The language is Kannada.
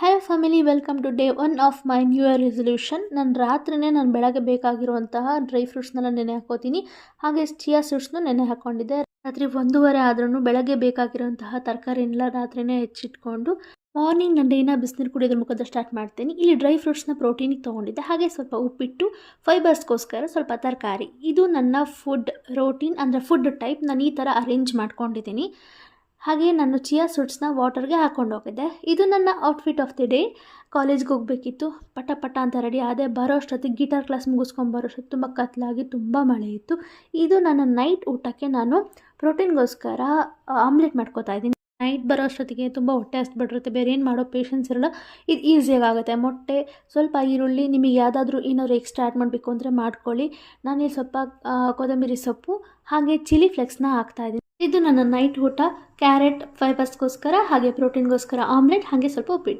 Hello family, welcome to day 1 of my new year resolution. ನಾನು ರಾತ್ರಿನೇ ನಾನು ಬೆಳಗ್ಗೆ ಬೇಕಾಗಿರುವಂತಹ ಡ್ರೈ ಫ್ರೂಟ್ಸ್ನೆಲ್ಲ ನೆನೆ ಹಾಕೋತೀನಿ. ಹಾಗೆ ಚಿಯಾ ಸೀಡ್ಸ್ನು ನೆನೆ ಹಾಕ್ಕೊಂಡಿದ್ದೆ. ರಾತ್ರಿ 1:30 ಆದ್ರೂ ಬೆಳಗ್ಗೆ ಬೇಕಾಗಿರುವಂತಹ ತರಕಾರಿನೆಲ್ಲ ರಾತ್ರಿನೇ ಹೆಚ್ಚಿಟ್ಕೊಂಡು ಮಾರ್ನಿಂಗ್ ನಾನು ಡೇನ ಬಿಸಿನೀರು ಕುಡಿಯೋದ್ರ ಮುಖದ ಸ್ಟಾರ್ಟ್ ಮಾಡ್ತೀನಿ. ಇಲ್ಲಿ ಡ್ರೈ ಫ್ರೂಟ್ಸ್ನ ಪ್ರೋಟೀನಿಗೆ ತೊಗೊಂಡಿದ್ದೆ, ಹಾಗೆ ಸ್ವಲ್ಪ ಉಪ್ಪಿಟ್ಟು, ಫೈಬರ್ಸ್ಗೋಸ್ಕರ ಸ್ವಲ್ಪ ತರಕಾರಿ. ಇದು ನನ್ನ ಫುಡ್ ರೋಟೀನ್, ಅಂದರೆ ಫುಡ್ ಟೈಪ್. ನಾನು ಈ ಥರ ಅರೇಂಜ್ ಮಾಡ್ಕೊಂಡಿದ್ದೀನಿ. ಹಾಗೆ ನಾನು ಚಿಯಾ ಸೀಡ್ಸ್ನ ವಾಟರ್ಗೆ ಹಾಕ್ಕೊಂಡು ಹೋಗಿದ್ದೆ. ಇದು ನನ್ನ ಔಟ್ಫಿಟ್ ಆಫ್ ದಿ ಡೇ. ಕಾಲೇಜ್ಗೆ ಹೋಗಬೇಕಿತ್ತು, ಪಟ ಪಟ ಅಂತ ರೆಡಿ ಆದೆ. ಬರೋ ಅಷ್ಟೊತ್ತಿಗೆ ಗಿಟಾರ್ ಕ್ಲಾಸ್ ಮುಗಿಸ್ಕೊಂಡು ಅಷ್ಟೊತ್ತಿಗೆ ತುಂಬ ಕತ್ಲಾಗಿ ತುಂಬ ಮಳೆ ಇತ್ತು. ಇದು ನನ್ನ ನೈಟ್ ಊಟಕ್ಕೆ ನಾನು ಪ್ರೋಟೀನ್ಗೋಸ್ಕರ ಆಮ್ಲೆಟ್ ಮಾಡ್ಕೋತಾ ಇದ್ದೀನಿ. ನೈಟ್ ಬರೋ ಅಷ್ಟೊತ್ತಿಗೆ ತುಂಬ ಹೊಟ್ಟೆ ಹಸ್ಬಿಟ್ಟಿರುತ್ತೆ, ಬೇರೆ ಏನು ಮಾಡೋ ಪೇಷನ್ಸ್ ಇರಲ್ಲ. ಇದು ಈಸಿಯಾಗಿ ಆಗುತ್ತೆ. ಮೊಟ್ಟೆ, ಸ್ವಲ್ಪ ಈರುಳ್ಳಿ, ನಿಮಗೆ ಯಾವುದಾದ್ರೂ ಏನಾದ್ರು ಎಕ್ಸ್ಟ್ರಾ ಆ್ಯಡ್ ಮಾಡಬೇಕು ಅಂದರೆ ಮಾಡ್ಕೊಳ್ಳಿ. ನಾನಿಲ್ಲಿ ಸ್ವಲ್ಪ ಕೊತ್ತಂಬರಿ ಸೊಪ್ಪು ಹಾಗೆ ಚಿಲ್ಲಿ ಫ್ಲೆಕ್ಸ್ನ ಹಾಕ್ತಾಯಿದ್ದೀನಿ. ಇದು ನನ್ನ ನೈಟ್ ಊಟ. ಕ್ಯಾರೆಟ್ ಫೈಬರ್ಸ್ಗೋಸ್ಕರ, ಹಾಗೆ ಪ್ರೋಟೀನ್ಗೋಸ್ಕರ ಆಮ್ಲೆಟ್, ಹಾಗೆ ಸ್ವಲ್ಪ ಉಪ್ಪಿಟ್ಟು.